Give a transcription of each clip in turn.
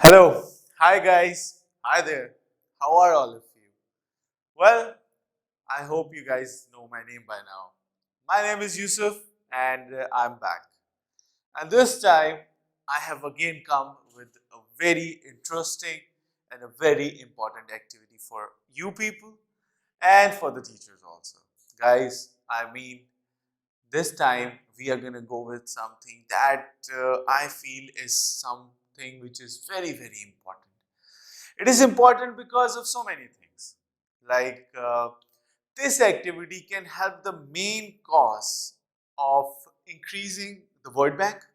Hello, hi guys, hi there. How are all of you? Well, I hope you guys know my name by now. My name is Yusuf and I'm back. And this time I have again come with a very interesting and a very important activity for you people and for the teachers also. Guys, this time we are going to go with something that I feel is something which is very, very important. It is important because of so many things. Like this activity can help the main cause of increasing the word bank.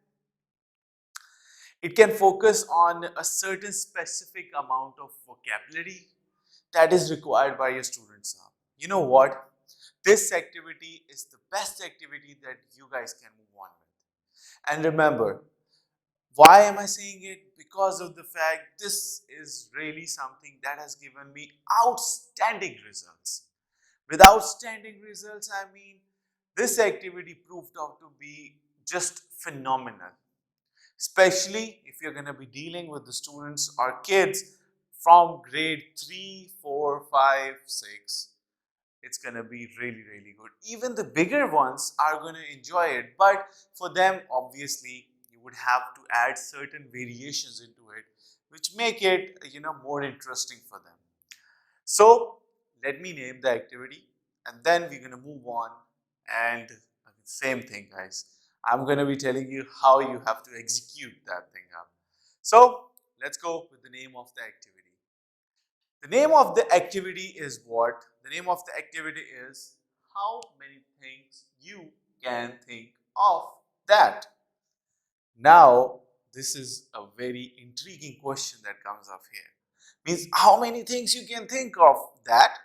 It can focus on a certain specific amount of vocabulary that is required by your students. You know what? This activity is the best activity that you guys can move on with. And remember, why am I saying it? Because of the fact this is really something that has given me outstanding results. With outstanding results, I mean this activity proved out to be just phenomenal. Especially if you're going to be dealing with the students or kids from grade 3, 4, 5, 6. It's going to be really, really good. Even the bigger ones are going to enjoy it. But for them, obviously, you would have to add certain variations into it, which make it, more interesting for them. So let me name the activity and then we're going to move on. And same thing, guys. I'm going to be telling you how you have to execute that thing up. So let's go with the name of the activity. The name of the activity is what? The name of the activity is how many things you can think of that. Now, this is a very intriguing question that comes up here. Means how many things you can think of that?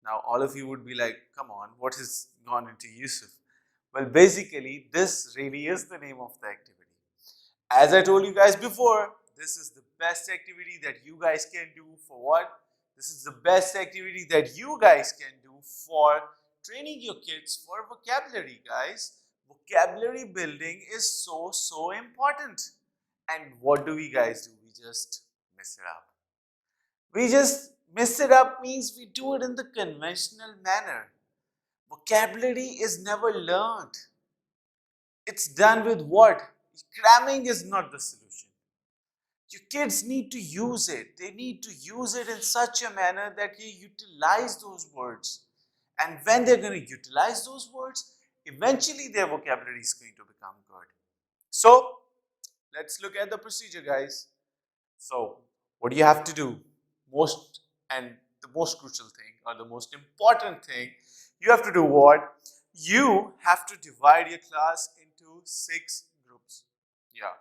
Now, all of you would be like, come on, what has gone into Yusuf? Well, basically, this really is the name of the activity. As I told you guys before, this is the best activity that you guys can do for what? This is the best activity that you guys can do for training your kids for vocabulary, guys. Vocabulary building is so important. And what do we guys do? We just mess it up. We just mess it up means we do it in the conventional manner. Vocabulary is never learned. It's done with what? Cramming is not the solution. Your kids need to use it. They need to use it in such a manner that they utilize those words. And when they're going to utilize those words, eventually their vocabulary is going to become good. So, let's look at the procedure, guys. So, what do you have to do? Most and the most crucial thing or the most important thing, you have to do what? You have to divide your class into 6 groups. Yeah,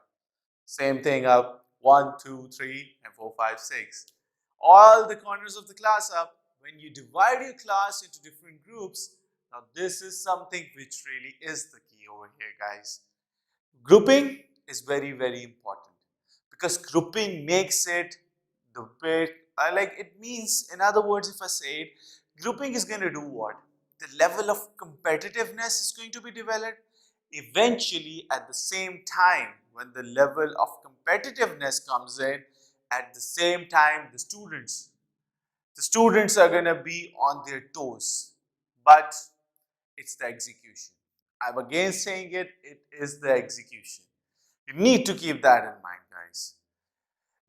same thing up 1, 2, 3, and 4, 5, 6. All the corners of the class up. When you divide your class into different groups, now this is something which really is the key over here, guys. Grouping is very, very important because grouping makes it the bit, it means, in other words, if I say it, grouping is going to do what? The level of competitiveness is going to be developed. Eventually, at the same time, when the level of competitiveness comes in, at the same time, the students are going to be on their toes. But it's the execution. I'm again saying it is the execution. You need to keep that in mind, guys.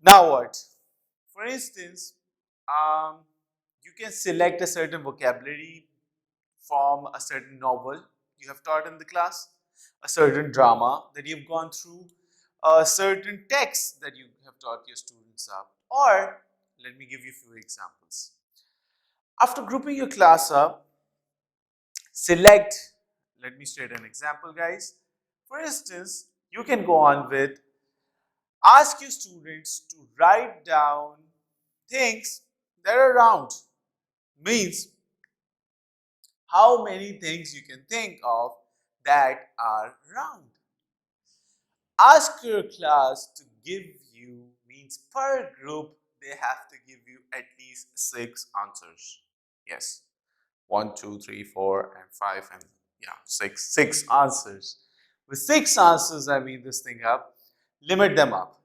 Now what? For instance, um, you can select a certain vocabulary from a certain novel you have taught in the class, a certain drama that you've gone through, a certain text that you have taught your students up. Or, let me give you a few examples. After grouping your class up, select, let me state an example, guys. For instance, you can go on with ask your students to write down things that are round. Means how many things you can think of that are round. Ask your class to give you, means per group they have to give you at least 6 answers. Yes, 1, 2, 3, 4, and 5, and yeah, 6 answers. With 6 answers, I mean this thing up, limit them up.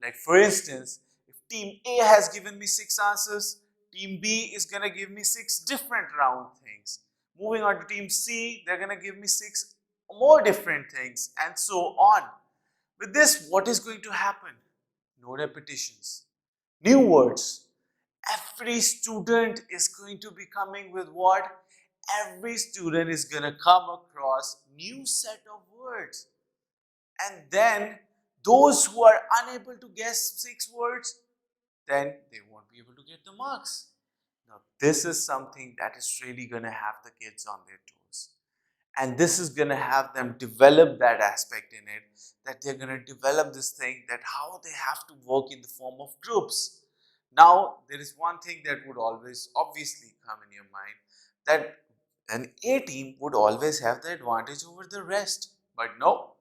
Like for instance, if team A has given me 6 answers, team B is going to give me 6 different round things. Moving on to team C, they're going to give me 6 more different things, and so on. With this, what is going to happen? No repetitions. New words. Every student is going to be coming with what? Every student is going to come across new set of words. And then those who are unable to guess 6 words, then they won't be able to get the marks. Now, this is something that is really going to have the kids on their toes. And this is going to have them develop that aspect in it, that they're going to develop this thing, that how they have to work in the form of groups. Now, there is one thing that would always obviously come in your mind, that an A team would always have the advantage over the rest. But no,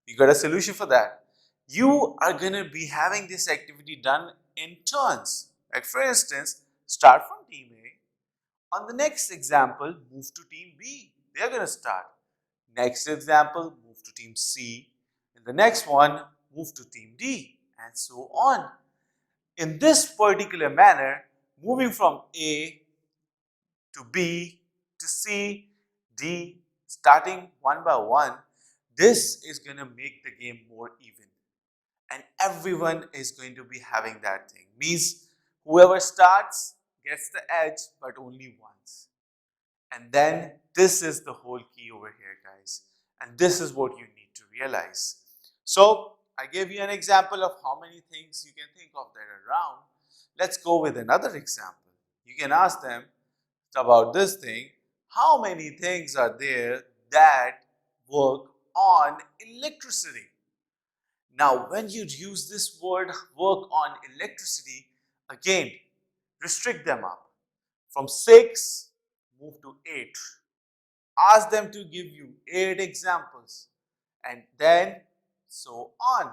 we got a solution for that. You are going to be having this activity done in turns. Like for instance, start from team A. On the next example, move to team B. They're going to start. Next example, move to team C. In the next one, move to team D, and so on. In this particular manner, moving from A to B to C, D, starting one by one, this is going to make the game more even. And everyone is going to be having that thing. Means whoever starts gets the edge, but only once. And then this is the whole key over here, guys. And this is what you need to realize. So I gave you an example of how many things you can think of that are around. Let's go with another example. You can ask them about this thing. How many things are there that work on electricity? Now, when you use this word work on electricity, again, restrict them up. From 6, move to 8. Ask them to give you 8 examples, and then so on.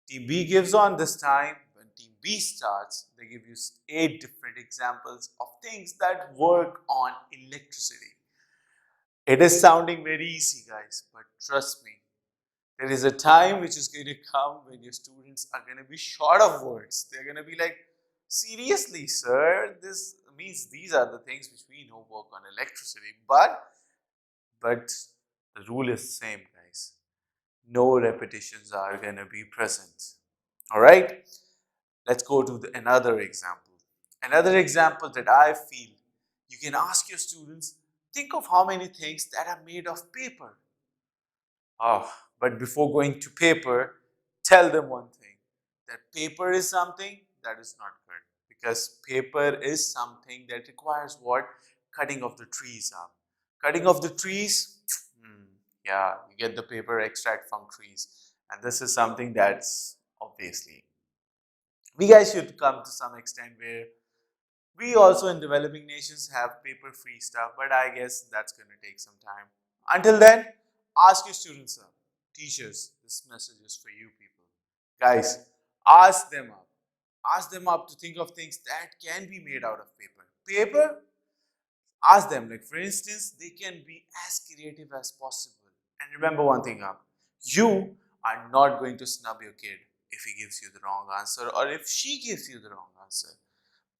Team B gives on this time. When Team B starts, they give you 8 different examples of things that work on electricity. It is sounding very easy, guys, but trust me, there is a time which is going to come when your students are going to be short of words. They're going to be like, seriously, sir, this means these are the things which we know work on electricity. But the rule is same, guys. No repetitions are going to be present. All right? Let's go to another example. Another example that I feel you can ask your students, think of how many things that are made of paper. Oh, but before going to paper, tell them one thing, that paper is something that is not good, because paper is something that requires what? Cutting of the trees up. Cutting of the trees, yeah, you get the paper extract from trees. And this is something that's obviously, we guys should come to some extent where we also in developing nations have paper-free stuff, but I guess that's going to take some time. Until then, ask your students up. Teachers, this message is for you people. Guys, ask them up. Ask them up to think of things that can be made out of paper. Paper, ask them, like for instance, they can be as creative as possible. And remember one thing up, you are not going to snub your kid if he gives you the wrong answer or if she gives you the wrong answer.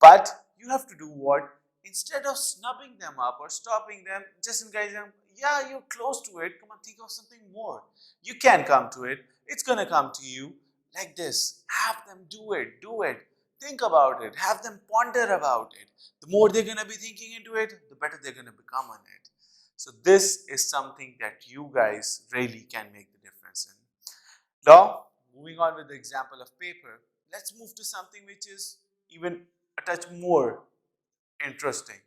But you have to do what? Instead of snubbing them up or stopping them, just encourage them, yeah, you're close to it. Come on, think of something more. You can come to it. It's going to come to you like this. Have them do it. Do it. Think about it. Have them ponder about it. The more they're going to be thinking into it, the better they're going to become on it. So this is something that you guys really can make the difference in. Now, moving on with the example of paper, let's move to something which is even a touch more interesting.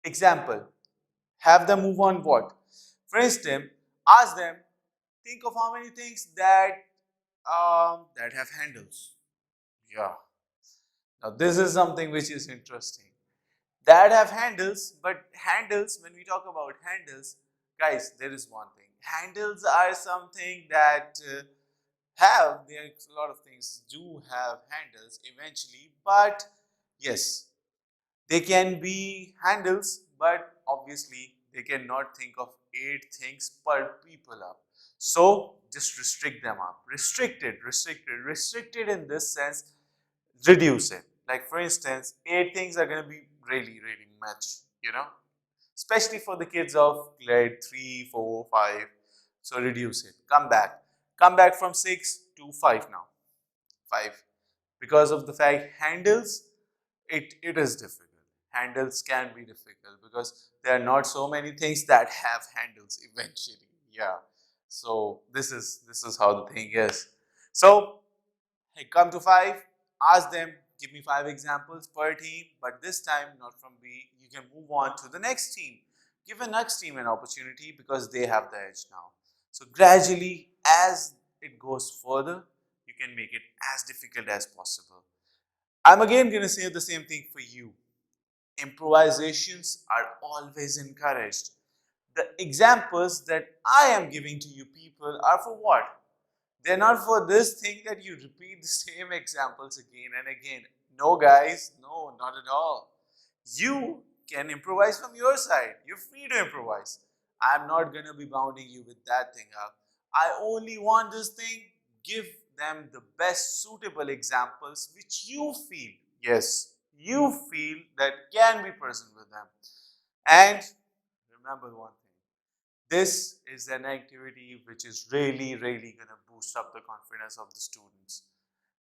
Example, have them move on what? For instance, ask them, think of how many things that have handles. Yeah. Now this is something which is interesting. That have handles, but handles, when we talk about handles, guys, there is one thing. Handles are something that there are a lot of things do have handles eventually, but yes, they can be handles, but obviously they cannot think of 8 things per people up. So just restrict them up. Restricted in this sense, reduce it. Like for instance, 8 things are going to be really much, you know, especially for the kids of grade 3, 4, 5. So reduce it. Come back from 6 to 5 now. 5. Because of the fact handles, it is difficult. Handles can be difficult because there are not so many things that have handles eventually. Yeah. So this is how the thing is. So hey, come to 5, ask them, give me 5 examples per team, but this time not from B. You can move on to the next team. Give the next team an opportunity because they have the edge now. So gradually, as it goes further, you can make it as difficult as possible. I'm again going to say the same thing for you. Improvisations are always encouraged. The examples that I am giving to you people are for what? They're not for this thing that you repeat the same examples again and again. No, guys, no, not at all. You can improvise from your side. You're free to improvise. I'm not going to be bounding you with that thing up. I only want this thing. Give them the best suitable examples which you feel, yes, you feel that can be present with them. And remember one thing. This is an activity which is really going to boost up the confidence of the students.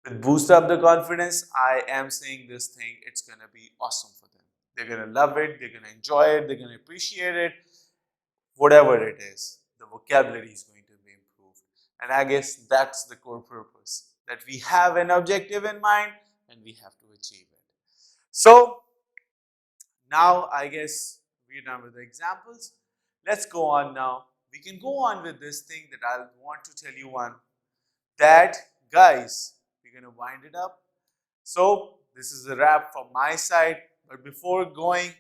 With boost up the confidence, I am saying this thing, it's going to be awesome for them. They're going to love it, they're going to enjoy it, they're going to appreciate it. Whatever it is, the vocabulary is going to be improved. And I guess that's the core purpose, that we have an objective in mind and we have to achieve it. So now I guess we're done with the examples. Let's go on now. We can go on with this thing that I want to tell you one. That, guys, we're going to wind it up. So this is a wrap from my side. But before going,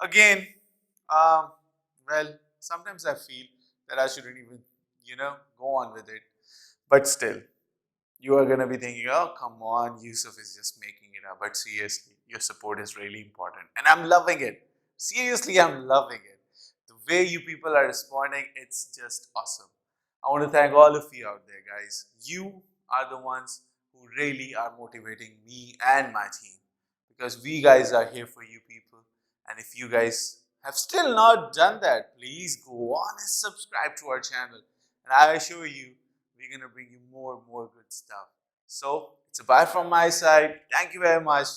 again, well, sometimes I feel that I shouldn't even, go on with it. But still, you are going to be thinking, oh, come on, Yusuf is just making it up. But seriously, your support is really important. And I'm loving it. Seriously, I'm loving it. The way you people are responding, it's just awesome. I want to thank all of you out there, guys. You are the ones who really are motivating me and my team. Because we guys are here for you people. And if you guys have still not done that, please go on and subscribe to our channel. And I assure you, we're going to bring you more and more good stuff. So, it's a bye from my side. Thank you very much.